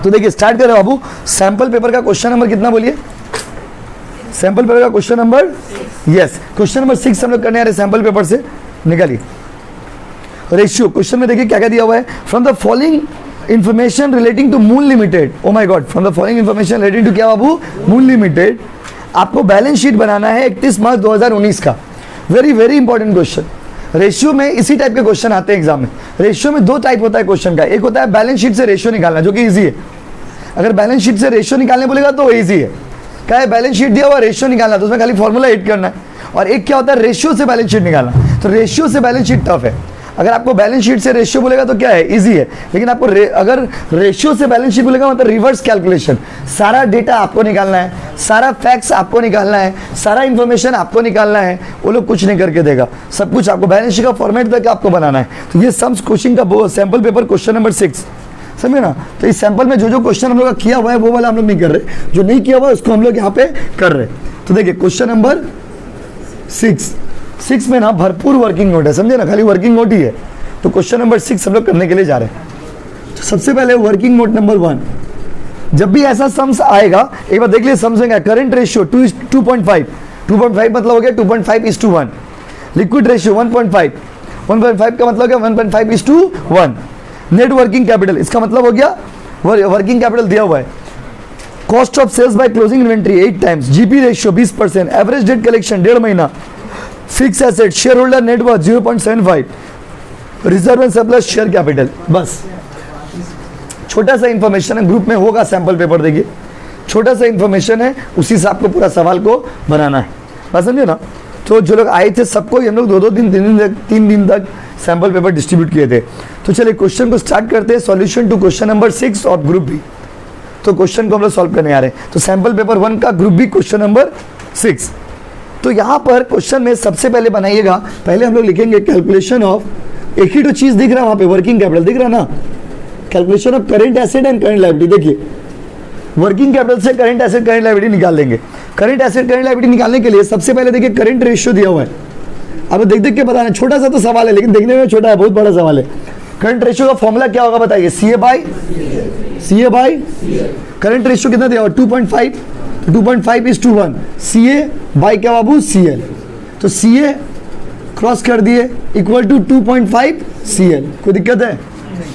तो देखिए स्टार्ट करें बाबू। सैंपल पेपर का क्वेश्चन नंबर कितना बोलिए? सैंपल पेपर का question number, yes, question number 6 हम लोग करने आ रहे सैंपल पेपर से। निकालिए रेशियो। क्वेश्चन में देखिए क्या क्या दिया हुआ है। From the following information relating to Moon Limited, oh my god, from the following information relating to क्या बाबू? Moon Limited. आपको बैलेंस शीट बनाना है 31 मार्च 2019 का। Very very important question. Ratio में इसी टाइप के क्वेश्चन आते हैं एग्जाम में। रेशियो में 2 टाइप होता है क्वेश्चन का। एक होता है बैलेंस शीट से रेशियो निकालना, जो कि इजी है। अगर बैलेंस शीट से रेशियो निकालने बोलेगा तो इजी है। क्या है, बैलेंस शीट दिया हुआ रेशियो निकालना, तो उसमें खाली फॉर्मूला ऐड करना है। और एक क्या होता है, रेशियो से बैलेंस शीट निकालना। तो रेशियो से बैलेंस शीट टफ है। अगर आपको बैलेंस शीट से रेशियो बोलेगा तो क्या है, इजी है। लेकिन आपको अगर रेशियो से बैलेंस शीट बोलेगा मतलब रिवर्स कैलकुलेशन, सारा डेटा आपको निकालना है, सारा फैक्ट्स आपको निकालना है, सारा इंफॉर्मेशन आपको निकालना है। वो लोग कुछ नहीं करके देगा, सब कुछ आपको बैलेंस शीट का फॉर्मेट तक आपको बनाना है। तो ये सम्स कोचिंग का सैंपल पेपर क्वेश्चन नंबर 6, समझे ना। तो इस सैंपल में जो जो क्वेश्चन हम लोग का किया हुआ है वो वाला हम लोग नहीं कर रहे, जो नहीं किया हुआ है उसको हम लोग यहाँ पे कर रहे। तो देखिए क्वेश्चन नंबर 6 में ना भरपूर वर्किंग नोट है, समझे ना, खाली वर्किंग नोट ही है। तो क्वेश्चन नंबर 6 हम लोग करने के लिए जा रहे हैं। तो सबसे पहले वर्किंग नोट नंबर 1, जब भी ऐसा सम्स आएगा एक बार देख लीजिए। सम्स में क्या, करंट रेशियो 2.5 मतलब हो गया 2.5:1। लिक्विड रेशियो 1.5 का मतलब हो गया 1.5:1। नेट वर्किंग कैपिटल, इसका मतलब हो गया वर्किंग कैपिटल दिया हुआ है। Cost of sales by closing inventory 8 times. GP ratio 20%। Average debt collection 1.5 महीना। Fix asset, share holder net worth 0.75। Reserve and surplus share capital. बस छोटा सा इंफॉर्मेशन है, ग्रुप में होगा सैंपल पेपर, देखिए छोटा सा इंफॉर्मेशन है, उसी से आपको पूरा सवाल को बनाना है। बस समझे ना। तो जो लोग आए थे सबको हम लोग 2-2 दिन 3 दिन तक सैंपल पेपर डिस्ट्रीब्यूट किए थे। तो चलिए क्वेश्चन को स्टार्ट करते हैं। Solution to question number 6 of group B. तो क्वेश्चन को हम लोग सॉल्व करने आ रहे हैं। तो सैंपल पेपर 1 का ग्रुप बी क्वेश्चन नंबर 6। तो यहाँ पर क्वेश्चन में सबसे पहले बनाइएगा, पहले हम लोग लिखेंगे कैलकुलेशन ऑफ, एक ही तो चीज दिख रहा है वहां पे, वर्किंग कैपिटल दिख रहा है ना। Calculation of current asset and current liability. देखिए वर्किंग कैपिटल से करंट एसेट करंट लायबिलिटी निकाल देंगे। करंट एसेट करंट लायबिलिटी निकालने के लिए सबसे पहले देखिए करंट रेशियो दिया हुआ है। अब देख देख के बताना, छोटा सा तो सवाल है लेकिन देखने में छोटा है, बहुत बड़ा सवाल है। करंट रेशियो का फॉर्मूला क्या होगा बताइए? सी ए बाई करंट रेशियो कितना दिया हुआ? 2.5। 2.5:1। सी ए बाई क्या बाबू? सी एल। तो सी ए क्रॉस कर दिए इक्वल टू 2.5 सी एल। कोई दिक्कत है?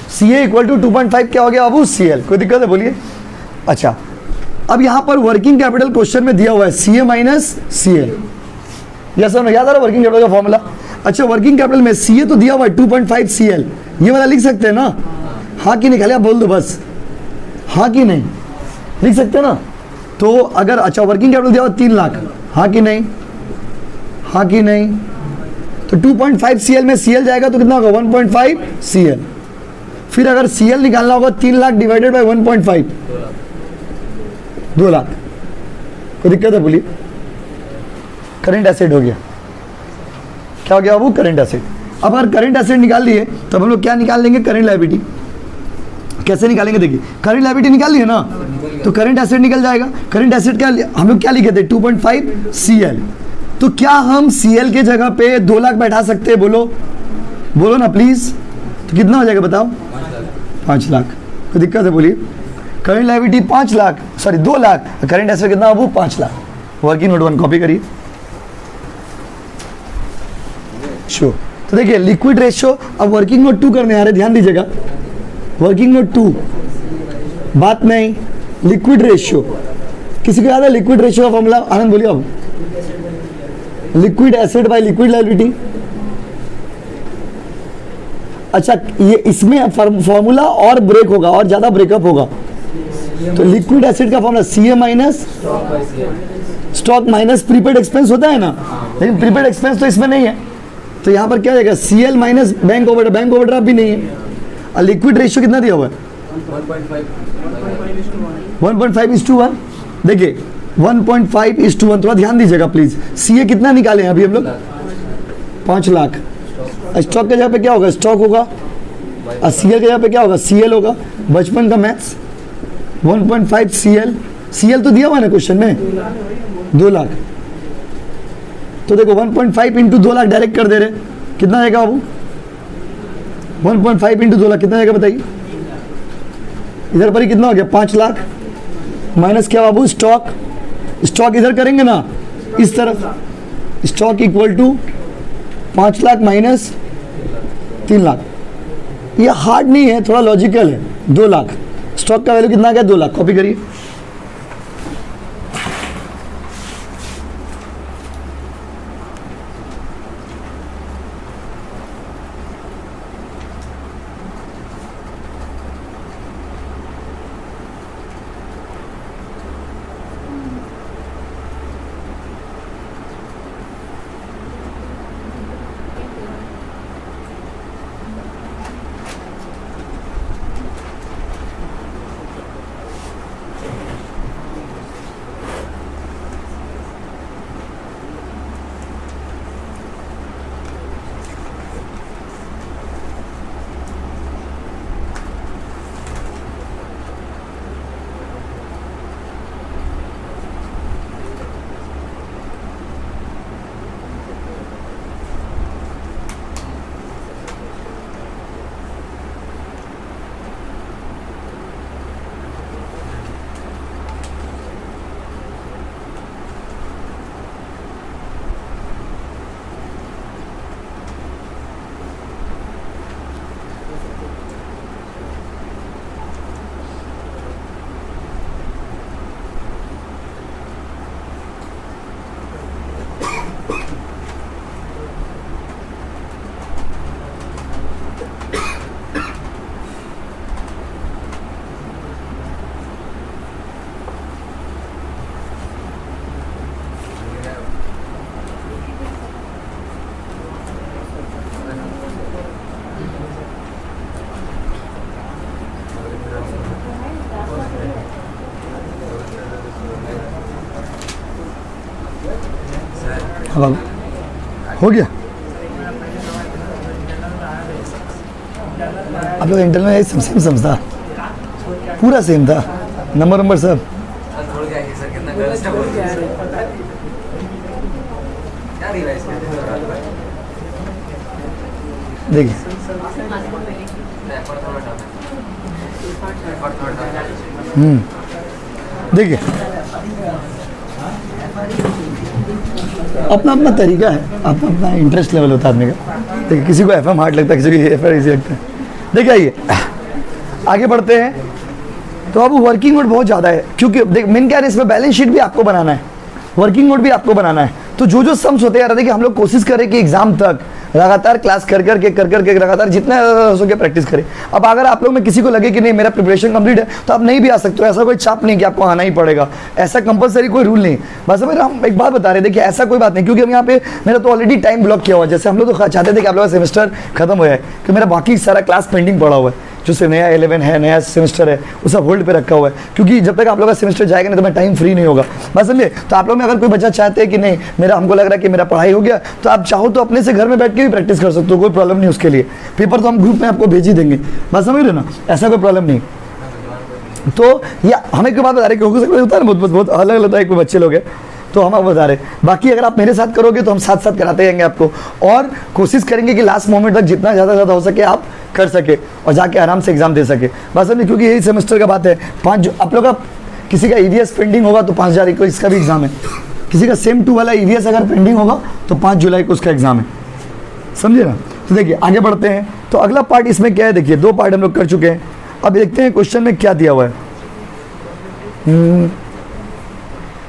सी ए इक्वल टू 2.5 क्या हो गया बाबू? C L. कोई दिक्कत है बोलिए? अच्छा, अब यहाँ पर वर्किंग कैपिटल क्वेश्चन में दिया हुआ है सी ए माइनस सी एल। याद आ रहा वर्किंग कैपिटल का फॉर्मूला? अच्छा, वर्किंग कैपिटल में सी ए तो दिया हुआ है 2.5 सी एल, ये वाला लिख सकते हैं ना? हाँ कि नहीं, खाली आप बोल दो बस, हाँ कि नहीं, लिख सकते हैं ना? तो अगर अच्छा वर्किंग कैपिटल दिया हुआ 3 लाख, हाँ कि नहीं? हाँ कि नहीं? तो 2.5 सी एल में सी एल जाएगा तो कितना होगा? 1.5 सी एल। फिर अगर सी एल निकालना होगा 3 लाख डिवाइडेड बाई 1.5, 2 लाख। कोई दिक्कत है बोलिए? करंट एसेट हो गया। क्या हो गया बाबू? Current asset. अब अगर करंट एसेट निकाल लिए तो हम लोग क्या निकाल लेंगे? Current liability. कैसे निकालेंगे? देखिए करंट लायबिलिटी निकाल लिए ना, तो करंट एसेट निकल जाएगा। करंट एसेट क्या हम लोग क्या लिखे थे? 2.5 सी एल। तो क्या हम सी एल के जगह पे 2 लाख बैठा सकते हैं? बोलो ना प्लीज। तो कितना हो जाएगा बताओ? 5 लाख। कोई दिक्कत है बोलिए? Current liability 5 lakh, sorry 2 lakh, current asset कितना बाबू? 5 लाख। वर्किंग नोट 1 कॉपी करिए। शो। तो देखिए लिक्विड रेशियो, अब वर्किंग नोट 2 करने आ रहे, ध्यान दीजिएगा। वर्किंग नोट 2 बात नहीं, लिक्विड रेशियो। किसी को याद है लिक्विड रेशियो का फॉर्मूला? आनंद बोलिए अब। Liquid asset by liquid liability. अच्छा, ये इसमें फॉर्मूला और ब्रेक होगा और ज्यादा ब्रेकअप होगा। तो लिक्विड एसेट का formula C A minus stock minus prepaid expense होता है ना, लेकिन प्रीपेड एक्सपेंस तो इसमें नहीं है। तो यहाँ पर क्या जाएगा? C L minus bank overdraft, bank overdraft भी नहीं है। और लिक्विड रेशियो कितना दिया हुआ है? 1.5:1। देखिए 1.5:1, थोड़ा ध्यान दीजिएगा प्लीज। सी ए कितना निकाले हैं अभी हम लोग? 5 लाख। स्टॉक के जगह पे क्या होगा? स्टॉक होगा। और सी एल के जगह पे क्या होगा? सी एल होगा। बचपन का maths. 1.5 C L, C L तो दिया हुआ है ना क्वेश्चन में, 2 लाख। तो देखो 1.5 इंटू 2 लाख डायरेक्ट कर दे रहे, कितना आएगा बाबू? 1.5 इंटू 2 लाख कितना आएगा बताइए? इधर पर ही कितना हो गया 5 लाख माइनस क्या बाबू स्टॉक, स्टॉक इधर करेंगे ना इस तरफ, stock equal to 5 lakh minus 3 lakh. ये हार्ड नहीं है, थोड़ा लॉजिकल है। 2 लाख स्टॉक का वैल्यू कितना आ गया 2 लाख, कॉपी करिए। अब हो गया। आप लोग इंटरनल सेम समझता, पूरा सेम था, नंबर सब देखिए। देखिए अपना अपना तरीका है, अपना अपना इंटरेस्ट लेवल होता है आदमी का। देखिए किसी को एफएम हार्ड लगता है, किसी को एफएम इजी लगता है। देखिए आइए आगे बढ़ते हैं। तो अब वर्किंग नोट बहुत ज़्यादा है, क्योंकि देख मेन क्या है, इसमें बैलेंस शीट भी आपको बनाना है, वर्किंग नोट भी आपको बनाना है। तो जो सम्स होते हैं, देखिए हम लोग कोशिश करें कि एग्जाम तक लगातार क्लास कर करके लगातार जितना हो सके प्रैक्टिस करें। अब अगर आप लोग में किसी को लगे कि नहीं मेरा प्रिपरेशन कंप्लीट है, तो आप नहीं भी आ सकते हो, ऐसा कोई चाप नहीं कि आपको आना ही पड़ेगा, ऐसा कंपलसरी कोई रूल नहीं। बस हम एक बात बता रहे, देखिए ऐसा कोई बात नहीं, क्योंकि हम यहाँ पे मेरा तो ऑलरेडी टाइम ब्लॉक किया हुआ है। जैसे हम लोग तो चाहते थे कि आप लोग का सेमेस्टर खत्म हो जाए, कि मेरा बाकी सारा क्लास पेंडिंग पड़ा हुआ है, जो से नया 11 है, नया सेमेस्टर है, वो सब होल्ड पे रखा हुआ है, क्योंकि जब तक आप लोग का सेमेस्टर जाएगा नहीं तो मैं टाइम फ्री नहीं होगा। बस समझे। तो आप लोग में अगर कोई बच्चा चाहते हैं कि नहीं मेरा हमको लग रहा है कि मेरा पढ़ाई हो गया, तो आप चाहो तो अपने से घर में बैठ के भी प्रैक्टिस कर सकते हो, कोई प्रॉब्लम नहीं उसके लिए। पेपर तो हम ग्रुप में आपको भेज ही देंगे, बस समझ रहे ना, ऐसा कोई प्रॉब्लम नहीं। तो या हमें कोई बात बता रहे कि हो सकता होता है ना, बहुत अलग अलग है, कोई बच्चे लोग हैं तो हम आपको बता रहे। बाकी अगर आप मेरे साथ करोगे तो हम साथ साथ कराते रहेंगे आपको, और कोशिश करेंगे कि लास्ट मोमेंट तक जितना ज़्यादा हो सके आप कर सके और जाके आराम से एग्जाम दे सके। बस समझे, क्योंकि यही सेमेस्टर का बात है। 5 आप लोग का किसी का ईवीएस पेंडिंग होगा तो 5 जुलाई को इसका भी एग्जाम है, किसी का सेम 2 वाला ईवीएस अगर पेंडिंग होगा तो 5 जुलाई को उसका एग्जाम है, समझे ना। तो देखिए आगे बढ़ते हैं। तो अगला पार्ट इसमें क्या है, देखिए 2 पार्ट हम लोग कर चुके हैं। अब देखते हैं क्वेश्चन में क्या दिया हुआ है।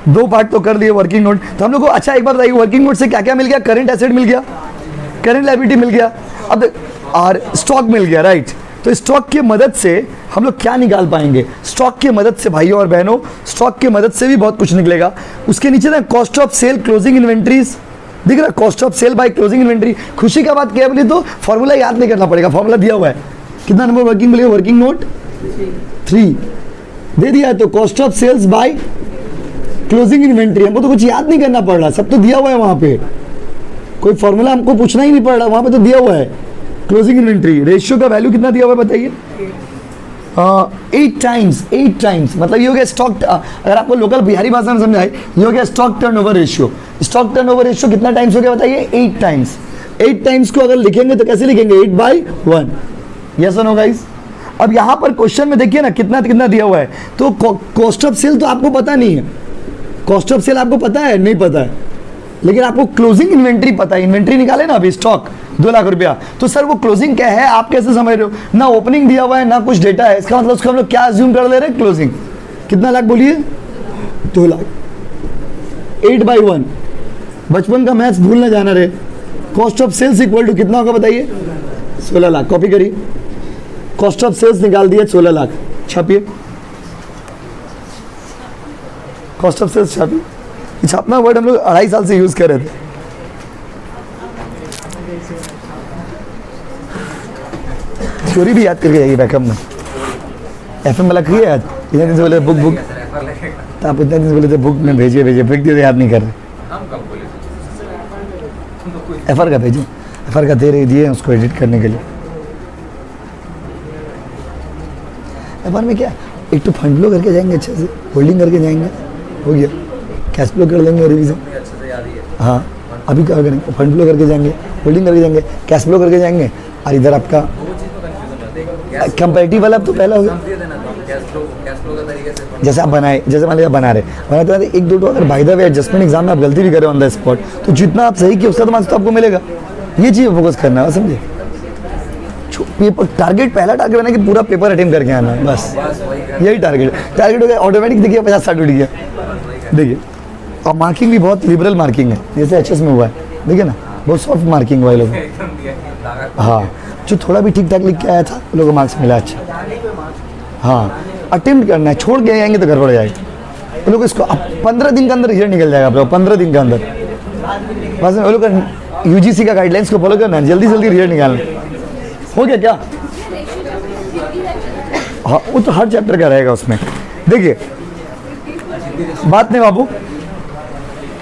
2 पार्ट तो कर लिए वर्किंग नोट। तो हम लोग को अच्छा एक बार बताइए, वर्किंग नोट से क्या क्या मिल गया? करंट एसेट मिल गया, करंट लायबिलिटी मिल गया, अब और स्टॉक मिल गया, राइट। तो स्टॉक की मदद से हम लोग क्या निकाल पाएंगे? स्टॉक की मदद से भाइयों और बहनों, स्टॉक की मदद से भी बहुत कुछ निकलेगा। उसके नीचे ना cost of sale closing inventories दिख रहा है, cost of sale by closing inventory. खुशी का बात क्या बोली तो फॉर्मूला याद नहीं करना पड़ेगा, फॉर्मूला दिया हुआ है। कितना नंबर वर्किंग मिलेगा? वर्किंग नोट 3 दे दिया है। तो cost of sales by closing inventory, हमको तो कुछ याद नहीं करना पड़ रहा, सब तो दिया हुआ है वहाँ पे, कोई फॉर्मूला हमको पूछना ही नहीं पड़ रहा, वहाँ पे तो दिया हुआ है। क्लोजिंग इन्वेंट्री रेशियो का वैल्यू कितना दिया हुआ है बताइए? 8 टाइम्स, मतलब ये हो गया स्टॉक। अगर आपको लोकल बिहारी भाषा में समझाए, ये हो गया stock turnover ratio. Stock turnover ratio कितना टाइम्स हो गया बताइए? 8 टाइम्स। 8 टाइम्स को अगर लिखेंगे तो कैसे लिखेंगे? 8/1। यस और नो गाइस? अब यहाँ पर क्वेश्चन में देखिए ना कितना कितना दिया हुआ है, तो कॉस्ट ऑफ सेल तो आपको पता नहीं है, कॉस्ट ऑफ सेल आपको पता है नहीं पता है, लेकिन आपको क्लोजिंग इन्वेंट्री पता है। इन्वेंट्री निकाले ना अभी स्टॉक 2 लाख रुपया, तो सर वो क्लोजिंग क्या है आप कैसे समझ रहे हो? ना ओपनिंग दिया हुआ है ना कुछ डेटा है, इसका मतलब उसको हम लोग क्या अज्यूम कर ले रहे हैं? क्लोजिंग। कितना लाख बोलिए? 2 लाख। 8/1 बचपन का मैथ्स भूल ना जाना रे। Cost of sales equal to कितना होगा बताइए? 16 लाख। कॉपी करिए, कॉस्ट ऑफ सेल्स निकाल दिए 16 लाख, छापिए कॉस्ट ऑफ सेल्स छापिए। छापना वर्ड हम लोग 2.5 साल से यूज कर रहे थे। थ्योरी भी याद करके जाइए बैकअप में। एफएम वाला किए याद, इतने दिन से बोले बुक तो आप इतने दिन से बोले थे बुक में भेजिए फेंक दिए, याद नहीं कर रहे। एफआर का भेजिए, एफआर का दे रही दिए उसको एडिट करने के लिए। एफआर में क्या, एक तो फंड फ्लो करके जाएंगे, अच्छे से होल्डिंग करके जाएंगे, हो गया। कैश फ्लो कर लेंगे रिवीजन, हाँ अभी क्या करेंगे? फंड फ्लो करके जाएंगे, होल्डिंग करके जाएंगे, कैश फ्लो करके जाएंगे, और इधर आपका कंपैरेटिव वाला तो पहला हो गया। जैसे आप बनाए, जैसे मान लीजिए बना रहे तो एक दो अगर by the way adjustment exam में आप गलती भी करें ऑन द स्पॉट, तो जितना आप सही किए उसका तो मार्क्स तो आपको मिलेगा। ये चीज़ फोकस करना है, समझे? पेपर टारगेट, पहला टारगेट बना कि पूरा पेपर अटेम्प्ट करके आना है, बस यही टारगेट हो गया। ऑटोमेटिक देखिए 50-60 उठ गया, देखिए। और मार्किंग भी बहुत लिबरल मार्किंग है, जैसे एचएस में हुआ है, देखिए ना, बहुत सॉफ्ट मार्किंग हुआ है लोगों। हाँ, जो थोड़ा भी ठीक ठाक लिख के आया था लोगों को मार्क्स मिला अच्छा। हाँ, अटेम्प्ट करना है, छोड़ के आएंगे तो गड़बड़ जाएगा। वो लोग इसको 15 दिन के अंदर रिजल्ट निकल जाएगा आप लोग, 15 दिन के अंदर। बस वो लोग यूजीसी का गाइडलाइंस को फॉलो करना है, जल्दी जल्दी रिजल्ट निकालना। हो गया क्या? हाँ, वो तो हर चैप्टर का रहेगा उसमें। देखिए बात नहीं बाबू,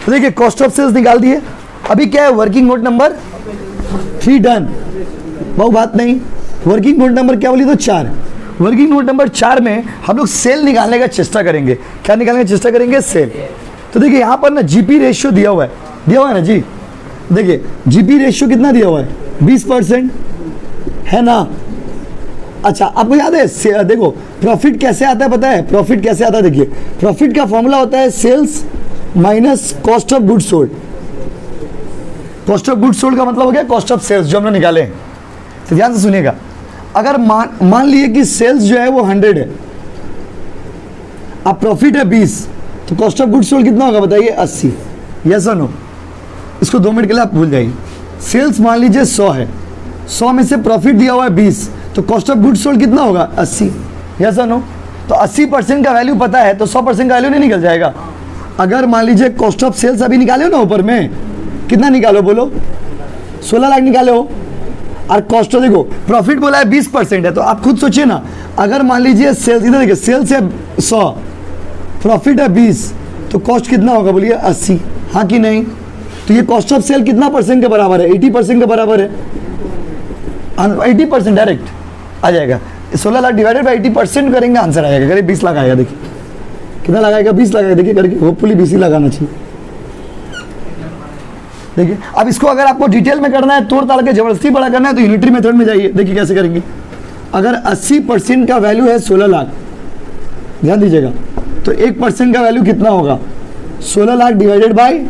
तो देखिए कॉस्ट ऑफ सेल्स निकाल दिए। अभी क्या है? Working note number 3 done. बहु बात नहीं। वर्किंग नोट नंबर क्या बोली तो 4। वर्किंग नोट नंबर 4 में हम लोग सेल निकालने का चेष्टा करेंगे। क्या निकालने का चेष्टा करेंगे? सेल। तो देखिए यहाँ पर ना जीपी रेशियो दिया हुआ है ना जी। देखिए जीपी रेशियो कितना दिया हुआ है? 20% है ना। अच्छा, आपको याद है? देखो प्रॉफिट कैसे आता है पता है? प्रॉफिट कैसे आता है? देखिए प्रॉफिट का फॉर्मूला होता है sales minus cost of goods sold. Cost of goods sold का मतलब हो गया कॉस्ट ऑफ सेल्स, जो हमने निकाले हैं। तो ध्यान से सुनिएगा, अगर मान लिए कि सेल्स जो है वो 100 है, अब प्रॉफिट है 20, तो कॉस्ट ऑफ गुड्स सोल्ड कितना होगा बताइए? 80। यस और नो? इसको 2 मिनट के लिए आप भूल जाइए। सेल्स मान लीजिए 100 है, 100 में से प्रॉफिट दिया हुआ है 20, तो कॉस्ट ऑफ गुड्स सोल्ड कितना होगा? 80। यस और नो? तो 80% का वैल्यू पता है तो 100% का वैल्यू नहीं निकल जाएगा। अगर मान लीजिए कॉस्ट ऑफ सेल्स अभी निकाले हो ना, ऊपर में कितना निकालो बोलो? 16 लाख निकाले हो। और कॉस्ट देखो, प्रॉफिट बोला है 20% है, तो आप खुद सोचिए ना, अगर मान लीजिए सेल्स, इधर देखिए सेल्स है 100, प्रॉफिट है 20, तो कॉस्ट कितना होगा बोलिए? 80। हाँ कि नहीं? तो ये कॉस्ट ऑफ सेल कितना % के बराबर है? 80% के बराबर है। 80% डायरेक्ट आ जाएगा। 16 लाख डिवाइडेड बाई 80% करेंगे, आंसर आएगा। करीब 20 लाख आएगा। देखिए कितना लगाएगा? 20 लाख आएगा। देखिए करके, होपफुली 20 ही लगाना चाहिए। देखिए अब इसको अगर आपको डिटेल में करना है, तोड़ ताड़ के जबरदस्ती बड़ा करना है, तो यूनिटरी मेथड में जाइए। देखिए कैसे करेंगे। अगर 80% का वैल्यू है 16 लाख, ध्यान दीजिएगा, तो 1% का वैल्यू कितना होगा? 16 लाख डिवाइडेड बाई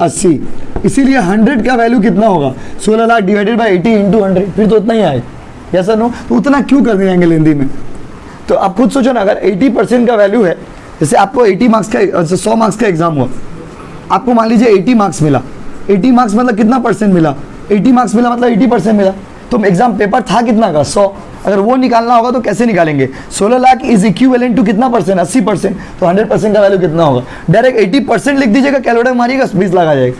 80। इसीलिए 100 का वैल्यू कितना होगा? 16 लाख डिवाइडेड बाई 80 इंटू 100, फिर तो उतना ही आए। ऐसा नो? तो उतना क्यों कर देंगे हिंदी में? तो आप खुद सोचो ना, अगर 80% का वैल्यू है, जैसे आपको 80 मार्क्स का 100 मार्क्स का एग्जाम हुआ, आपको मान लीजिए 80 मार्क्स मिला। 80 मार्क्स मतलब कितना % मिला? 80 मार्क्स मिला मतलब 80% मिला। तो एग्जाम पेपर था कितना का? 100। अगर वो निकालना होगा तो कैसे निकालेंगे? 16 लाख इज इक्विवेलेंट टू कितना %? 80%। तो 100% का वैल्यू कितना होगा? डायरेक्ट 80% लिख दीजिएगा, कैलकुलेटर मारिएगा, 20 लाख आ जाएगा।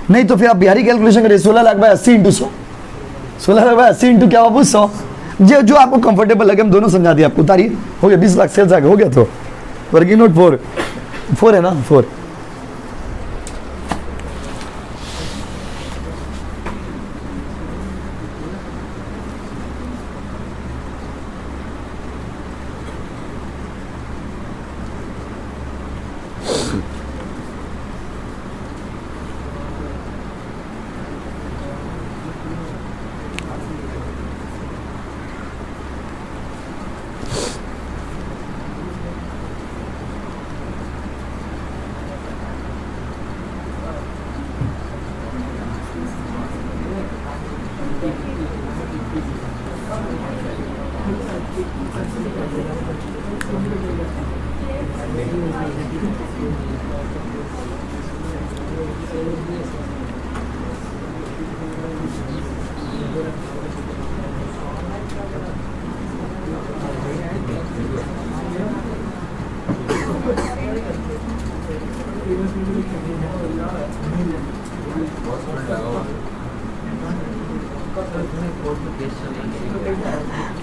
नहीं तो फिर आप बिहारी कैलकुलेशन करिए, 16 lakh by 80 into 100। 16 lakh by 80 into क्या बाबू? 100। जो आपको कंफर्टेबल लगे, हम दोनों समझा दिए आपको। उतारिए, हो गया 20 लाख सेल्स आ गए। हो गया। तो वर्किंग नोट 4 है ना? 4।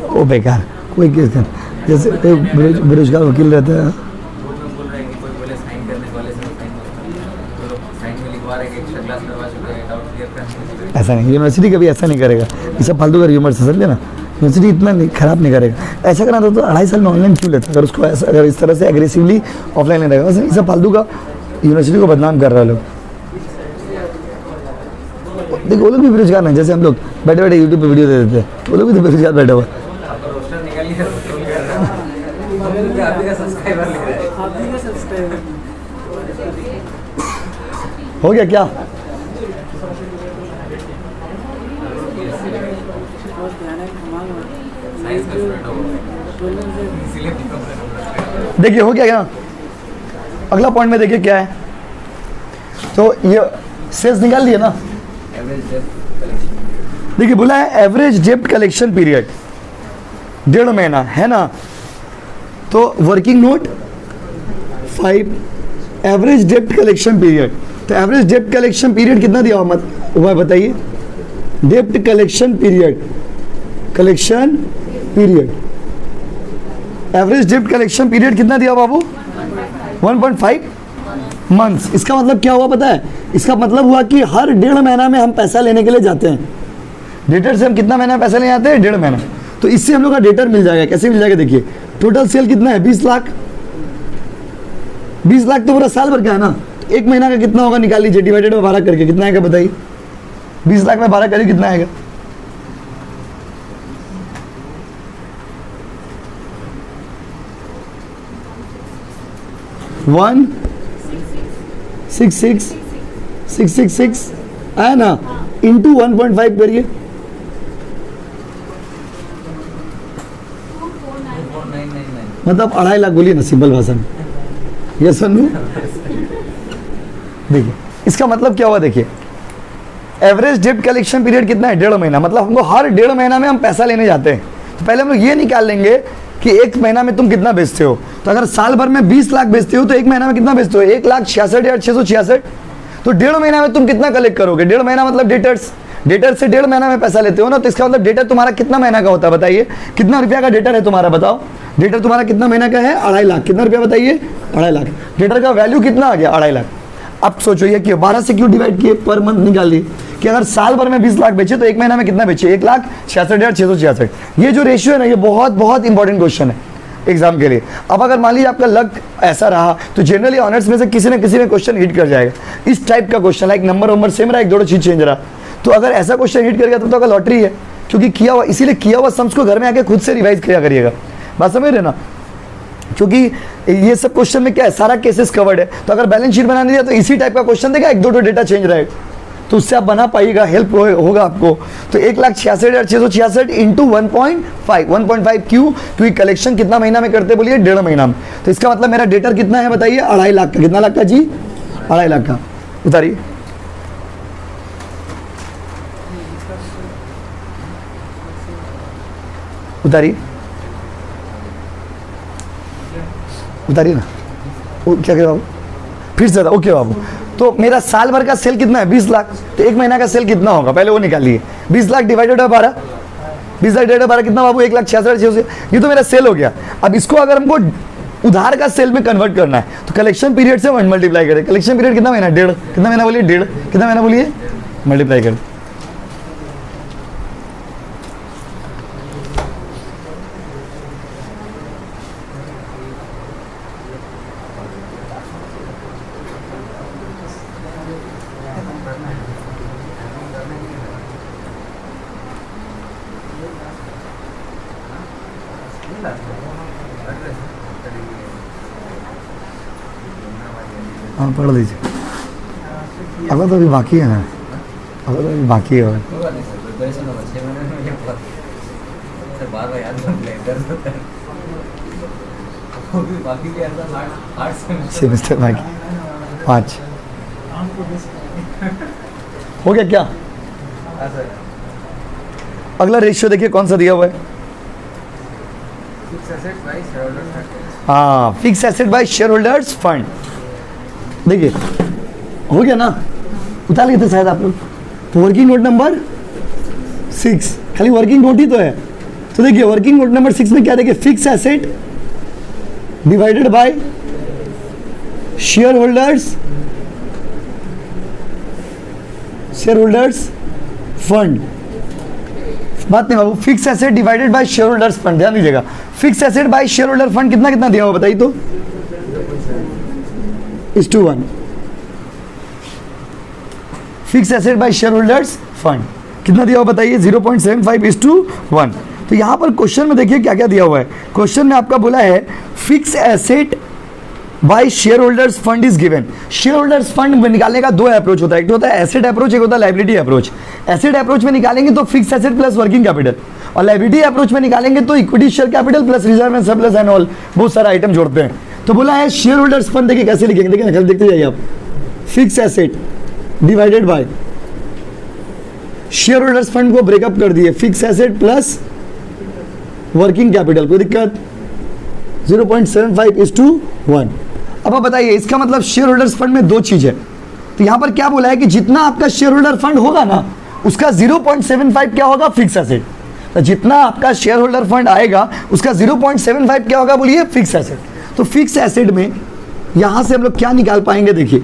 ओ बेकार कोई केस कर, जैसे कोई बेरोजगार वकील रहता है, ऐसा नहीं, यूनिवर्सिटी कभी ऐसा नहीं करेगा, ये सब फालतू का र्यूमर से, समझे ना, यूनिवर्सिटी इतना नहीं खराब नहीं करेगा। ऐसा करना था तो 2.5 साल में ऑनलाइन क्यों लेता, अगर उसको ऐसा, अगर इस तरह से एग्रेसिवली ऑफलाइन लेने रहेगा, ये सब फालतू का यूनिवर्सिटी को बदनाम कर रहा है लोग। देखो वो लोग भी बेरोजगार नहीं, जैसे हम लोग बैठे बैठे यूट्यूब पे वीडियो दे देते हैं, वो लोग भी तो बेरोजगार बैठे हुआ। हो गया क्या? देखिए हो गया क्या? अगला पॉइंट में देखिए क्या है, तो ये सेल्स निकाल लिए ना। देखिए बोला है एवरेज डेब्ट कलेक्शन पीरियड 1.5 महीना है ना, तो वर्किंग नोट 5, एवरेज डेब्ट कलेक्शन पीरियड, तो एवरेज डेब्ट कलेक्शन पीरियड कितना दिया हुआ बताइए? डेब्ट collection period, collection period, average डेब्ट कलेक्शन पीरियड कितना दिया बाबू? 1.5 मंथ्स। इसका मतलब क्या हुआ पता है? इसका मतलब हुआ कि हर 1.5 महीना में हम पैसा लेने के लिए जाते हैं। डेटर से हम कितना महीना पैसा लेने आते हैं? 1.5 महीना। तो इससे हम लोग का डेटर मिल जाएगा। कैसे मिल जाएगा? देखिए टोटल सेल कितना है? 20 लाख। 20 लाख तो पूरा साल भर का है ना, एक महीना का कितना होगा निकाल लीजिए, डिवाइडेड बाय 12 करके कितना आएगा बताइए? 20 लाख में 12 करिए कितना आएगा? वन 666 है ना, इंटू 1.5 करिए, मतलब 2.5 लाख बोलिए ना सिंपल भाषा में। यस और नो? देखिए इसका मतलब क्या हुआ, देखिए एवरेज डेब्ट कलेक्शन पीरियड कितना है? 1.5 महीना। मतलब हमको हर 1.5 महीना में हम पैसा लेने जाते हैं। तो पहले हम लोग ये निकाल लेंगे कि एक महीना में तुम कितना बेचते हो। तो अगर साल भर में 20 लाख बेचते हो तो एक महीना में कितना बेचते हो? 1,66,666। तो 1.5 महीना में तुम कितना कलेक्ट करोगे? 1.5 महीना मतलब डेटर्स, डेटर से 1.5 महीना में पैसा लेते हो ना, तो इसका मतलब डेटर तुम्हारा कितना महीना का होता है बताइए? कितना रुपया का डेटर है तुम्हारा बताओ? डेटर तुम्हारा कितना महीना का है? 2.5 लाख। कितना रुपया बताइए? 2.5 लाख। डेटर का वैल्यू कितना आ गया? 2.5 लाख। अब सोचो ये क्यों 12 से क्यों डिवाइड किए, पर मंथ निकाल लिए कि अगर साल भर में 20 लाख बेचे तो एक महीना में कितना बेचे? 1,66,666। ये जो रेशियो है ना, ये बहुत बहुत इंपॉर्टेंट क्वेश्चन है एग्जाम के लिए। अब अगर मान लीजिए आपका लक ऐसा रहा तो जनरली ऑनर्स में से किसी न किसी ने क्वेश्चन हिट कर जाएगा इस टाइप का क्वेश्चन, लाइक नंबर वंबर सेम रहा, एक दो चीज चेंज रहा। तो अगर ऐसा क्वेश्चन हिट कर गया तो अगर लॉटरी है, क्योंकि किया हुआ, इसीलिए किया हुआ सम्स को घर में आके खुद से रिवाइज किया करिएगा। बात समझ रहे ना? क्योंकि ये सब क्वेश्चन में क्या है, सारा केसेस कवर्ड है। तो अगर बैलेंस शीट बनाने दिया तो इसी टाइप का क्वेश्चन देगा, एक दो डेटा चेंज रहेगा, तो उससे आप बना पाइएगा, हेल्प होगा आपको। तो 1,66,666 इंटू 1.5 क्यों? क्योंकि कलेक्शन कितना महीना में करते बोलिए? 1.5 महीना में। तो इसका मतलब मेरा डेटर कितना है बताइए? 2.5 लाख का। कितना लाख का जी? 2.5 लाख का। उतारिए, उतारिए, उतारिए ना। क्या कह बाबू? फिर से ओके बाबू। तो मेरा साल भर का सेल कितना है? 20 लाख। तो एक महीना का सेल कितना होगा पहले वो निकालिए। 20 lakh divided by 12, 20 lakh divided 12 कितना बाबू? 1,66,666। ये तो मेरा सेल हो गया। अब इसको अगर हमको उधार का सेल में कन्वर्ट करना है तो कलेक्शन पीरियड से 1 मल्टीप्लाई करें। कलेक्शन पीरियड कितना महीना? 1.5। कितना महीना बोलिए? 1.5। कितना महीना बोलिए? मल्टीप्लाई करें। हाँ पढ़ लीजिए। अगर तो अभी बाकी है ना, अगर तो अभी बाकी है। बाकी के ऐसा हार्ड सेमेस्टर बाकी 5 हो गया क्या? अगला रेशियो देखिए कौन सा दिया हुआ है? हाँ, fix asset by share holders fund. देखिए हो गया ना, उतार लिए थे शायद आप लोग। तो वर्किंग नोट नंबर 6, खाली वर्किंग नोट ही तो है। तो देखिए वर्किंग नोट नंबर 6 में क्या देखिए, fix asset divided by share holders fund. बात नहीं बाबू, fix asset divided by share holders fund, ध्यान दीजिएगा। Fix asset by share holder fund कितना कितना दिया हुआ बताइए तो? 1:1। Fix asset by share holders fund कितना दिया हुआ बताइए? 0.75:1। तो यहां पर क्वेश्चन में देखिए क्या क्या दिया हुआ है। क्वेश्चन में आपका बोला है fix asset by share holders fund is given. Share holders fund में निकालने का दो अप्रोच होता है, एक होता है एसेट अप्रोच, एक होता है लायबिलिटी अप्रोच। एसेट अप्रोच में निकालेंगे तो fix asset plus working capital, और लायबिलिटी अप्रोच में निकालेंगे तो equity share capital plus reserve and surplus and all, बहुत सारा आइटम जोड़ते हैं। तो बोला है शेयर होल्डर्स फंड, देखिए कैसे लिखेंगे, देखिए ना, देखते जाइए आप। Fix asset divided by share holders fund को ब्रेकअप कर दिए, fix asset plus working capital, कोई दिक्कत? 0.75:1। अब आप बताइए इसका मतलब शेयर होल्डर्स फंड में दो चीज है। तो यहां पर क्या बोला है कि जितना आपका शेयर होल्डर फंड होगा ना, उसका 0.75 क्या होगा? Fix asset. तो जितना आपका शेयर होल्डर फंड आएगा उसका 0.75 क्या होगा? बोलिए फिक्स एसेट। तो फिक्स एसेट में यहां से हम लोग क्या निकाल पाएंगे? देखिए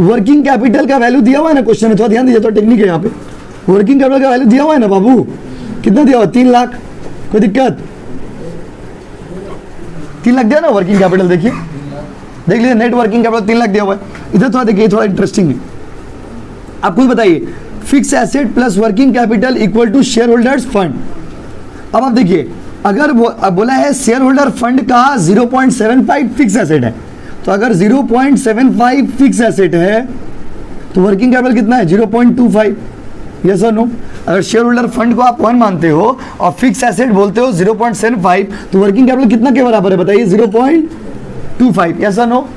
वर्किंग कैपिटल का वैल्यू दिया हुआ है ना क्वेश्चन में, थोड़ा ध्यान दीजिए, थोड़ा टेक्निक है यहाँ पे। वर्किंग कैपिटल का वैल्यू दिया हुआ है ना बाबू, कितना दिया हुआ? 3 लाख, कोई दिक्कत? 3 लाख दिया ना वर्किंग कैपिटल, देखिए देख लीजिए, नेट वर्किंग कैपिटल 3 लाख दिया हुआ है। इधर थोड़ा देखिए, थोड़ा इंटरेस्टिंग है। आप खुद बताइए, fix asset plus working capital equal to share holders fund. अब आप देखिए, अगर बोला है शेयर होल्डर फंड का 0.75 फिक्स एसेट है, तो अगर 0.75 फिक्स एसेट है तो वर्किंग कैपिटल कितना है? 0.25। यस और नो? अगर शेयर होल्डर फंड को आप 1 मानते हो और फिक्स एसेट बोलते हो 0.75, तो वर्किंग कैपिटल कितना के बराबर है बताइए? 0.25। यस और नो?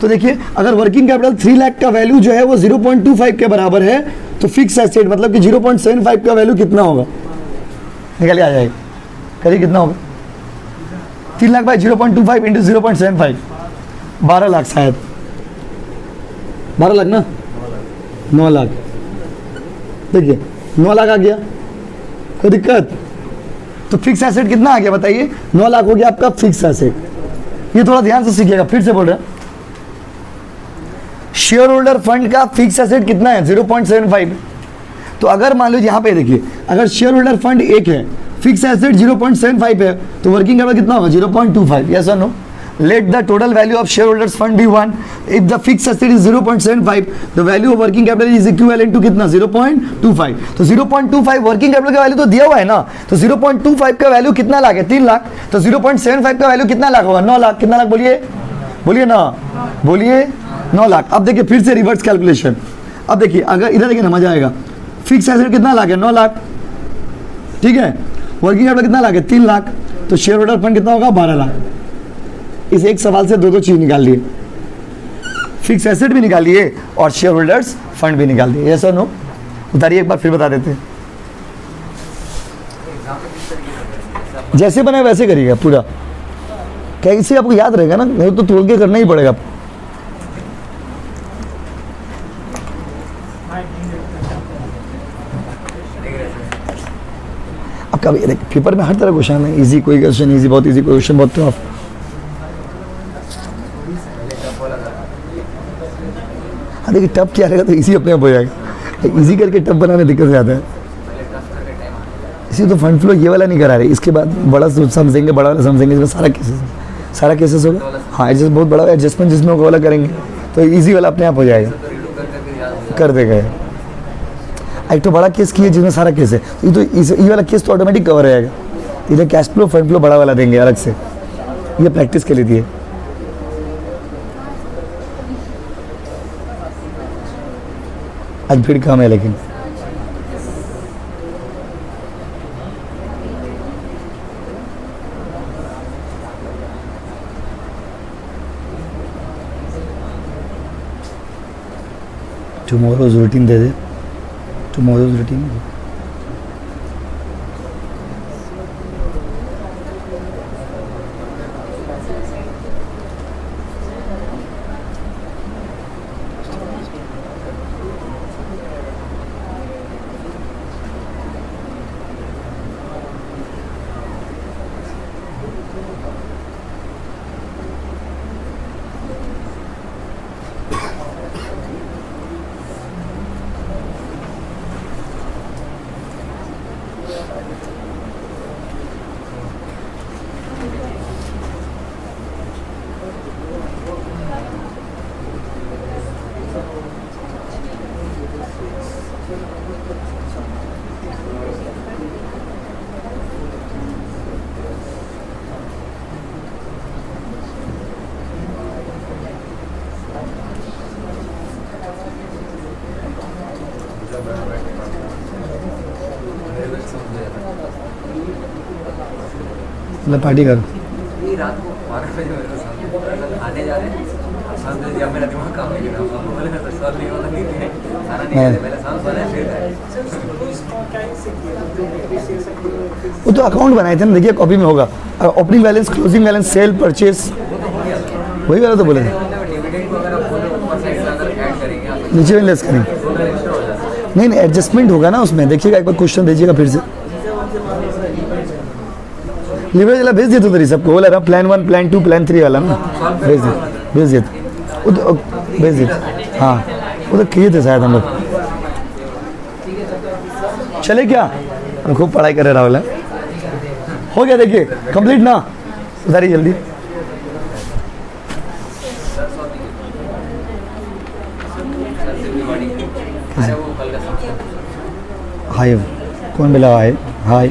तो देखिए अगर वर्किंग कैपिटल 3 लाख का वैल्यू जो है वो 0.25 के बराबर है, तो फिक्स एसेट मतलब कि 0.75 का वैल्यू कितना होगा? निकल आ जाएगा, करिए कितना होगा? 3 लाख बाई 0.25 इंटू 0.75, 12 लाख शायद, 12 लाख ना, 9 लाख। देखिए 9 लाख आ गया, कोई दिक्कत? तो फिक्स एसेट कितना आ गया बताइए? 9 लाख हो गया आपका फिक्स एसेट। ये थोड़ा ध्यान से सीखिएगा, फिर से बोल रहे हैं। शेयर होल्डर फंड का फिक्स एसेट कितना है? 0.75। तो अगर मान लीजिए यहाँ पे देखिए, अगर शेयर होल्डर फंड 1 है, फिक्स एसेट 0.75 है, तो वर्किंग कैपिटल कितना होगा? 0.25। यस और no? Let the total value of shareholders fund be 1. If the fixed asset is 0.75, the value of working capital is equivalent to कितना? 0.25. तो 0.25 वर्किंग कैपिटल का value तो दिया हुआ है ना, तो 0.25 का वैल्यू कितना लाख है? 3 लाख। तो 0.75 का वैल्यू कितना लाख होगा? 9 लाख। कितना लाख बोलिए? बोलिए ना, बोलिए 9 लाख। अब देखिए फिर से रिवर्स कैलकुलेशन। अब देखिए अगर इधर देखिए ना, मजा आएगा। फिक्स एसेट कितना लाख है? 9 लाख, ठीक है। वर्किंग कैपिटल कितना लाख है? 3 लाख। तो शेयर होल्डर फंड कितना होगा? 12 लाख। इस एक सवाल से दो चीज निकाल लिए, फिक्स एसेट भी निकाल लिए और शेयर होल्डर्स फंड भी निकाल दिए। यस और नो? उतारिए एक बार फिर बता देते हैं। जैसे बने वैसे करिएगा पूरा, कैसे आपको याद रहेगा ना, नहीं तो तोड़ के करना ही पड़ेगा। अब कभी पेपर में हर तरह क्वेश्चन है, इजी कोई क्वेश्चन इजी, बहुत इजी क्वेश्चन, बहुत टफ। हाँ देखिए टफ क्या रहेगा तो इजी अपने आप हो जाएगा, इजी करके टफ बनाने दिक्कत से आता है। इसी तो फंड फ्लो ये वाला नहीं करा रहे, इसके बाद बड़ा समझेंगे, बड़ा वाला समझेंगे, इसमें सारा केसेस होगा। हाँ एडजस्ट बहुत बड़ा एडजस्टमेंट जिसमें वाला करेंगे तो इजी वाला अपने आप हो जाएगा, कर देगा। एक तो बड़ा केस किए जिसमें सारा केस है, ये तो ये वाला केस तो ऑटोमेटिक कवर हो जाएगा। इधर कैश फ्लो फंड फ्लो बड़ा वाला देंगे अलग से, ये प्रैक्टिस के लिए दिए। आज भीड़ कम है लेकिन टुमारोज रूटीन दे दे, टुमारोज रूटीन। मतलब पार्टी करो। ये रात को 12 बजे मेरे को आने जा रहे हैं। अब सांस ले लिया, मेरा दिमाग काम नहीं कर रहा। अब बोले तो स्वाद नहीं होना, नहीं है खाना नहीं है, पहले सांस बनाए फिर खाए। वो तो अकाउंट बनाए थे ना, देखिए कॉपी में होगा opening balance, closing balance, sale, purchase, वही वाला तो बोले थे। डिविडेंड को अगर आप बोलो ऊपर साइड से अगर ऐड करेंगे आप नीचे में लेस करेंगे, $2 एक्स्ट्रा हो जाता है। नहीं एडजस्टमेंट होगा ना उसमें। देखिएगा एक बार क्वेश्चन दीजिएगा फिर से, लिवरेज वाला भेज दिए तो तेरी सबको बोला था, प्लान 1 प्लान 2 प्लान 3 वाला ना, भेज दिए वो तो भेज दिए। हाँ वो तो किए थे शायद हम लोग। चले क्या, खूब पढ़ाई करे राहुल है। हो गया देखिए कंप्लीट ना, उधारी जल्दी। अरे वो कल का समझ हाय कौन बोला हाय हाय?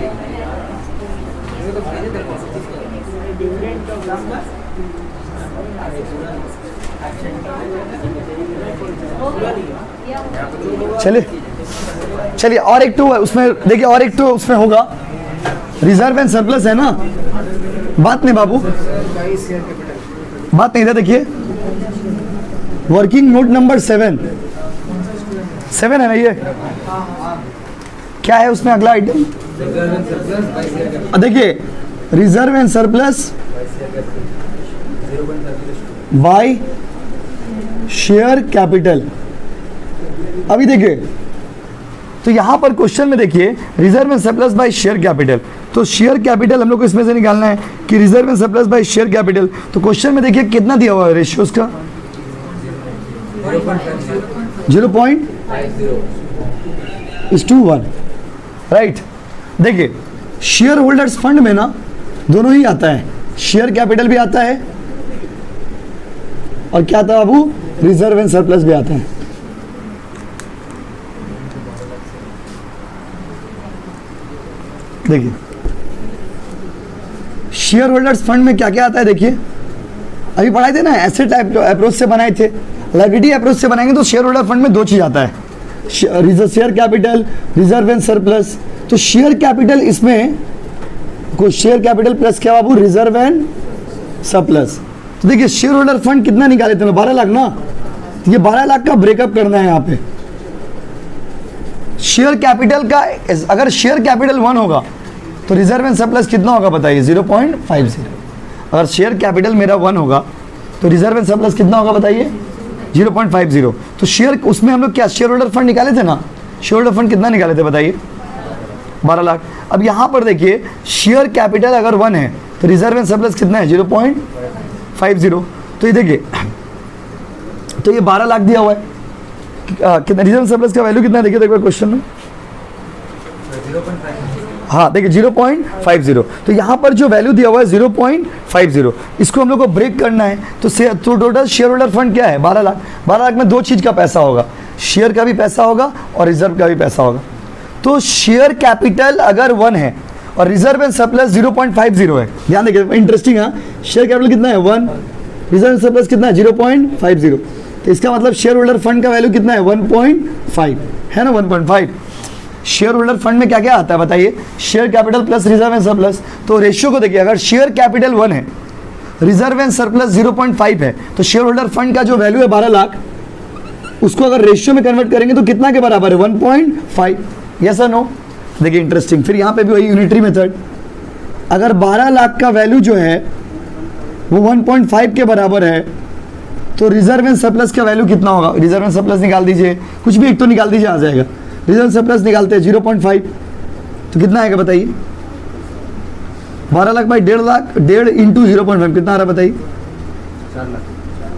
चलिए चलिए और एक टू उसमें देखिए, और एक टू उसमें होगा, रिजर्व एंड सरप्लस है ना। बात नहीं बाबू, बात नहीं था। देखिए वर्किंग नोट नंबर 7 है ना, ये क्या है उसमें अगला आइटम? देखिए reserve and surplus by share capital. अभी देखिए तो यहां पर क्वेश्चन में देखिए reserve and surplus by share capital, तो शेयर कैपिटल हम लोग को इसमें से निकालना है कि reserve and surplus by share capital. तो क्वेश्चन में देखिए कितना दिया हुआ है रेशियोज का, 0.5:1, राइट। देखिए शेयर होल्डर्स फंड में ना दोनों ही आता है, शेयर कैपिटल भी आता है और क्या आता है बाबू, रिजर्व एंड सरप्लस भी आता है। देखिए शेयर होल्डर्स फंड में क्या क्या आता है, देखिए अभी पढ़ाए थे ना, एसेट अप्रोच से बनाए थे, लायबिलिटी अप्रोच से बनाएंगे तो शेयर होल्डर फंड में दो चीज आता है, share capital, reserve and surplus. तो शेयर कैपिटल इसमें शेयर कैपिटल प्लस क्या बाबू, रिजर्व एंड सरप्लस। तो देखिए शेयर होल्डर फंड कितना निकाले थे, 12 लाख ना, तो ये 12 लाख का ब्रेकअप करना है यहाँ पे। शेयर कैपिटल का अगर शेयर कैपिटल 1 होगा तो रिजर्व एंड सरप्लस कितना होगा बताइए, 0.50। अगर शेयर कैपिटल मेरा 1 होगा तो रिजर्व एंड सरप्लस कितना होगा बताइए, 0.50। तो शेयर उसमें हम लोग क्या शेयर होल्डर फंड निकाले थे ना, शेयर होल्डर फंड कितना निकाले थे बताइए, 12 लाख। अब यहाँ पर देखिए शेयर कैपिटल अगर 1 है तो रिजर्व एंड सरप्लस कितना है, 0.50। तो ये देखिए तो ये 12 लाख दिया हुआ है, कितना रिजर्व सरप्लस का वैल्यू कितना है देखिए तो एक बार क्वेश्चन में, हाँ देखिए 0.50। तो यहाँ पर जो वैल्यू दिया हुआ है 0.50, इसको हम लोग को ब्रेक करना है। तो टोटल शेयर होल्डर फंड क्या है, 12 लाख। 12 लाख में दो चीज़ का पैसा होगा, शेयर का भी पैसा होगा और रिजर्व का भी पैसा होगा। तो शेयर कैपिटल अगर 1 है और रिजर्व एंड सरप्लस 0.50 है, ध्यान देखिए इंटरेस्टिंग है, शेयर कैपिटल कितना है 1, रिजर्व एंड सरप्लस कितना है 0.50। तो इसका मतलब शेयर होल्डर फंड का वैल्यू कितना है 1.5 है ना, 1.5। शेयर होल्डर फंड में क्या क्या आता है बताइए, share capital plus reserve and surplus. तो रेशियो को देखिए, अगर शेयर कैपिटल 1 है, रिजर्व एंड सरप्लस 0.5 है, तो शेयर होल्डर फंड का जो वैल्यू है 12 लाख, उसको अगर रेशियो में कन्वर्ट करेंगे तो कितना के बराबर है 1.5, यस और नो। देखिए इंटरेस्टिंग, फिर यहाँ पे भी वही यूनिटरी मेथड, अगर 12 लाख का वैल्यू जो है वो 1.5 के बराबर है तो रिजर्व एंड सरप्लस का वैल्यू कितना होगा। रिजर्व एंड सरप्लस निकाल दीजिए, कुछ भी एक तो निकाल दीजिए, आ जाएगा। रिजर्व सरप्लस निकालते हैं 0.5, तो कितना आएगा बताइए। 12 लाख बाई 1.5 लाख, 1.5 इंटू 0.5 कितना आ रहा है बताइए।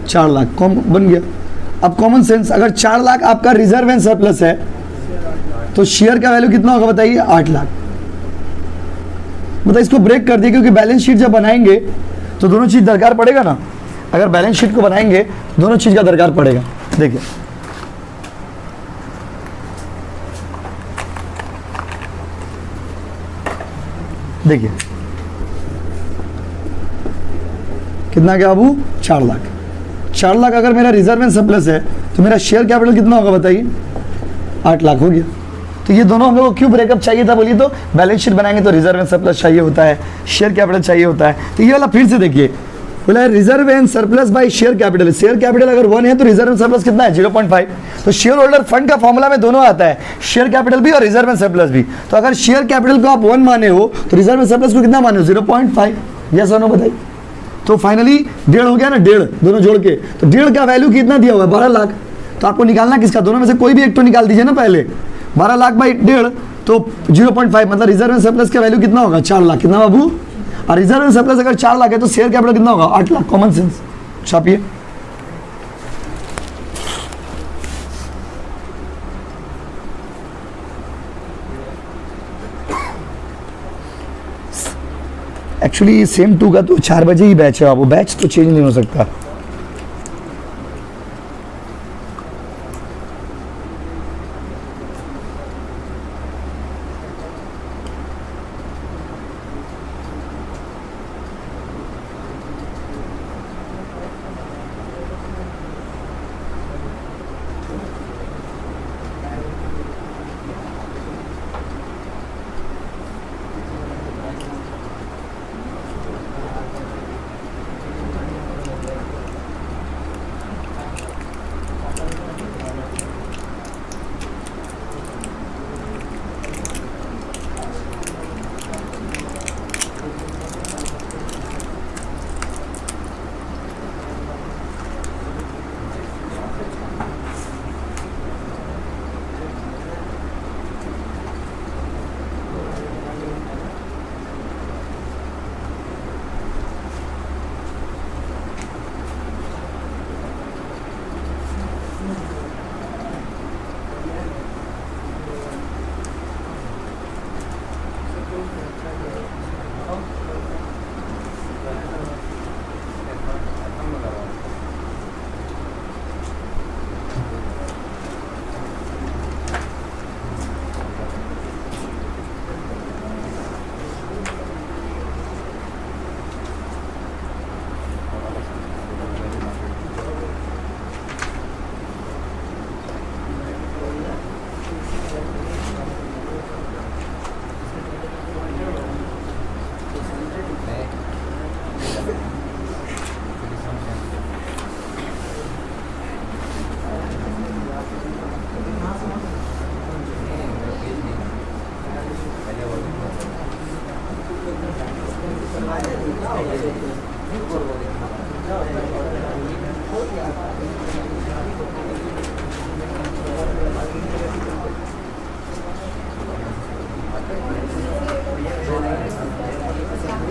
4 लाख कॉम बन गया। अब कॉमन सेंस, अगर 4 लाख आपका रिजर्व एंड सरप्लस है तो शेयर का वैल्यू कितना होगा बताइए 8 लाख। मतलब इसको ब्रेक कर दिए, क्योंकि बैलेंस शीट जब बनाएंगे तो दोनों चीज दरकार पड़ेगा ना। अगर बैलेंस शीट को बनाएंगे तो दोनों चीज का दरकार पड़ेगा। देखिए देखिए कितना क्या बाबू 4 लाख। 4 लाख अगर मेरा रिजर्व एंड सरप्लस है तो मेरा शेयर कैपिटल कितना होगा बताइए 8 लाख हो गया। तो ये दोनों हम लोग को क्यों ब्रेकअप चाहिए था बोलिए तो, बैलेंस शीट बनाएंगे तो रिजर्व एंड सरप्लस चाहिए होता है, शेयर कैपिटल चाहिए होता है। तो ये वाला फिर से देखिए, बोला है reserve and surplus by share capital. Share capital अगर 1 है तो रिजर्व एंड सरप्लस कितना है 0.5। तो शेयर होल्डर फंड का फॉर्मूला में दोनों आता है, शेयर कैपिटल भी और रिजर्व एंड सरप्लस भी। तो अगर शेयर कैपिटल को आप 1 माने हो तो रिजर्व एंड सरप्लस को कितना माने हो 0.5, यस और नो बताइए। तो फाइनली 1.5 हो गया ना, 1.5 दोनों जोड़ के, तो 1.5 का वैल्यू कितना दिया हुआ है 12 लाख। तो आपको निकालना किसका, दोनों में से कोई भी एक तो निकाल दीजिए ना पहले। 12 लाख बाई 1.5 तो 0.5, मतलब रिजर्व एंड सरप्लस का वैल्यू कितना होगा 4 लाख। कितना बाबू, और रिजर्व एंड सरप्लस अगर 4 लाख है तो शेयर कैपिटल कितना होगा 8 लाख। कॉमन सेंस छापिए। एक्चुअली सेम 2 का तो 4 बजे ही बैच है, वो बैच तो चेंज नहीं हो सकता।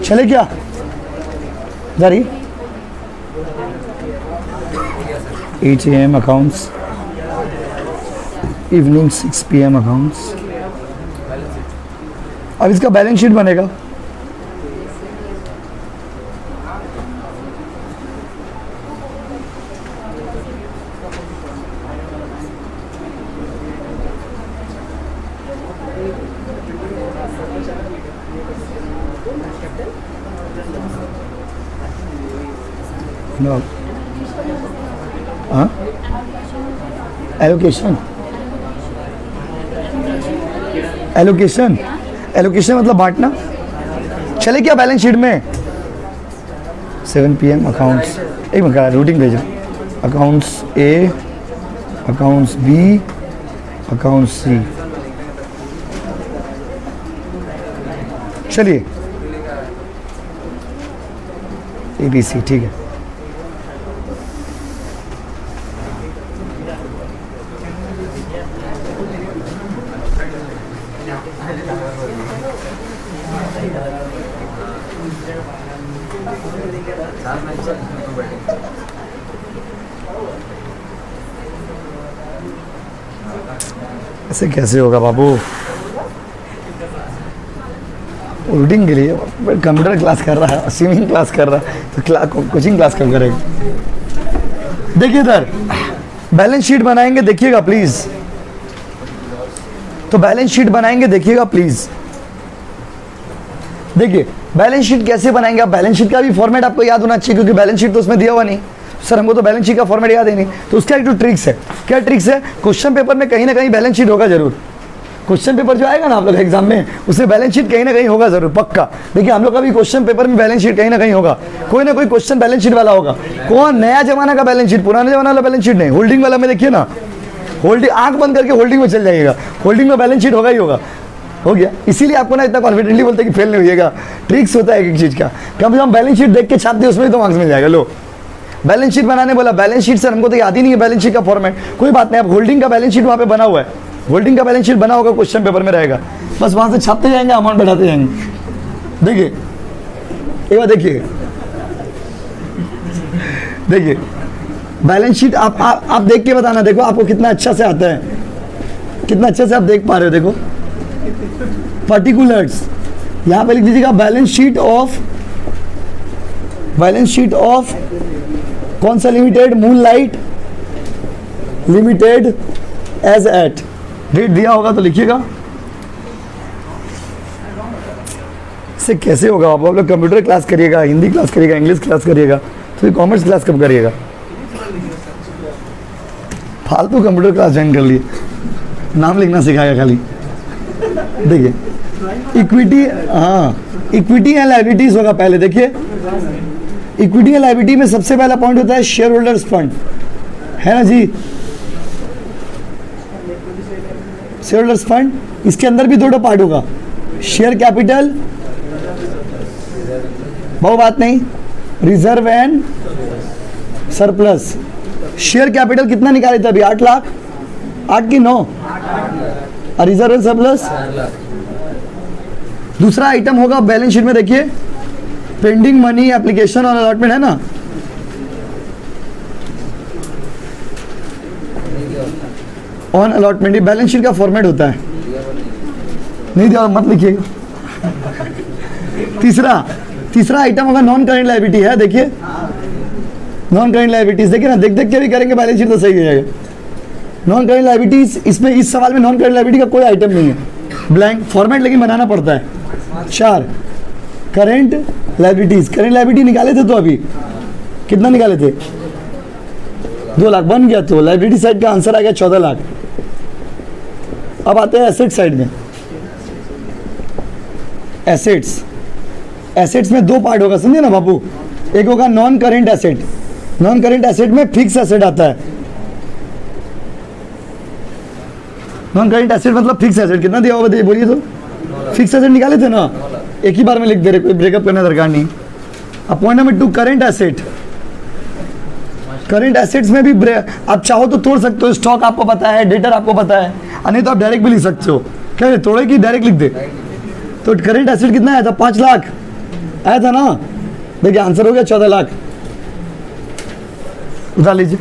चले क्या जारी 8 AM accounts, evening 6 PM accounts. अब इसका बैलेंस शीट बनेगा। एलोकेशन, एलोकेशन, एलोकेशन मतलब बांटना। चले क्या बैलेंस शीट में 7 PM अकाउंट्स, एक मिनट रूटीन भेज रहा, accounts A accounts B, account C. चलिए ABC, ठीक है। ऐसे कैसे होगा बाबू? रीडिंग के लिए कंप्यूटर क्लास कर रहा है, स्विमिंग क्लास कर रहा है, तो कोचिंग क्लास कब करेगा? देखिए इधर बैलेंस शीट बनाएंगे, देखिएगा प्लीज। तो बैलेंस शीट बनाएंगे, देखिएगा प्लीज। देखिए बैलेंस शीट कैसे बनाएंगे आप? बैलेंस शीट का भी फॉर्मेट आपको याद होना चाहिए, क्योंकि बैलेंस शीट तो उसमें दिया हुआ नहीं। सर हमको तो बैलेंस शीट का फॉर्मेट याद ही नहीं। तो उसका एक तो ट्रिक्स है। क्या ट्रिक्स है? क्वेश्चन पेपर में कहीं ना कहीं बैलेंस शीट होगा जरूर। क्वेश्चन पेपर जो आएगा ना आप लोग एग्जाम में, उसमें बैलेंस शीट कहीं ना कहीं होगा जरूर, पक्का। देखिए हम लोग का भी क्वेश्चन पेपर में बैलेंस शीट कहीं ना कहीं होगा, कोई ना कोई क्वेश्चन बैलेंस शीट वाला होगा। कौन? नया जमाना का बैलेंस शीट, पुराने जमाना वाला बैलेंस शीट नहीं। होल्डिंग वाला में देखिए ना, होल्डिंग आंख बंद करके होल्डिंग में चल जाइएगा, होल्डिंग में बैलेंस शीट होगा ही होगा। हो गया। इसीलिए आपको ना इतना कॉन्फिडेंटली बोलते हैं कि फेल नहीं होइएगा। ट्रिक्स होता है एक एक चीज़ का। कम से कम बैलेंस शीट देख के छाप दे, उसमें तो मार्क्स मिल जाएगा। लो बैलेंस शीट बनाने बोला, बैलेंस शीट सर हमको तो याद ही नहीं है बैलेंस शीट का फॉर्मेट। कोई बात नहीं, आप होल्डिंग का बैलेंस शीट वहाँ पे बना हुआ है, होल्डिंग का बैलेंस शीट बना होगा, क्वेश्चन पेपर में रहेगा, बस वहाँ से छापते जाएंगे, अमाउंट बढ़ाते जाएंगे। देखिए एक बार देखिए, देखिए बैलेंस शीट आप देख के बताना। देखो आपको कितना अच्छा से आता है, कितना अच्छे से आप देख पा रहे हो। देखो पर्टिकुलर्स यहाँ पे लिख दीजिएगा, बैलेंस शीट ऑफ कौन सा limited? Moonlight limited as at. Date दिया होगा तो लिखिएगा। इससे कैसे होगा? आप लोग कंप्यूटर क्लास करिएगा, हिंदी क्लास करिएगा, इंग्लिश क्लास करिएगा, तो कॉमर्स क्लास कब करिएगा? फालतू कंप्यूटर क्लास ज्वाइन कर लिए, नाम लिखना सिखाएगा खाली। देखिए इक्विटी, हाँ इक्विटी एंड लायबिलिटीज होगा पहले। देखिए इक्विटी एंड लायबिलिटी में सबसे पहला पॉइंट होता है शेयर होल्डर्स फंड, है ना जी? शेयर होल्डर्स फंड, इसके अंदर भी दो पार्ट होगा, शेयर कैपिटल, बहुत बात नहीं, reserve and surplus. Share capital कितना निकाले थे अभी? 8 लाख, 8 की 9, और रिजर्व एंड सरप्लस। दूसरा आइटम होगा बैलेंस शीट में, देखिए पेंडिंग मनी एप्लीकेशन और अलॉटमेंट, है ना? ऑन अलॉटमेंट, बैलेंस शीट का फॉर्मेट होता है। नहीं दिया मत लिखिएगा। तीसरा आइटम होगा नॉन करेंट लायबिलिटी, है देखिए नॉन करेंट लायबिलिटीज। देखिए ना, देख देख के भी करेंगे, बैलेंस शीट तो सही हो जाएगा। नॉन करेंट लायबिलिटीज, इसमें इस सवाल में नॉन करेंट लायबिलिटी का कोई आइटम नहीं है, ब्लैंक फॉर्मेट, लेकिन बनाना पड़ता है। 4 करेंट लायबिलिटीज, करेंट लायबिलिटी निकाले थे तो अभी कितना निकाले थे? 2 लाख बन गया, तो लायबिलिटी साइड का आंसर आ गया 14 लाख। अब आते हैं एसेट साइड में। एसेट्स में 2 पार्ट होगा, समझे ना बाबू? एक होगा non current asset, non current asset में फिक्स एसेट आता है। नॉन करेंट एसेट मतलब फिक्स एसेट, कितना दिया होगा बताइए, बोलिए तो? फिक्स एसेट निकाले थे ना, एक ही बार में लिख दे रहे, कोई ब्रेकअप करने दरकार नहीं। अब point number 2 current asset. Current assets में भी आप चाहो तो तोड़ सकते हो, स्टॉक आपको पता है, डेटर आपको पता है, नहीं तो आप डायरेक्ट भी लिख सकते हो। क्या तोड़े कि डायरेक्ट लिख दे? तो करेंट एसेट कितना आया था? 5 लाख आया था ना। देखिए आंसर हो गया 14 लाख। उतार लीजिए।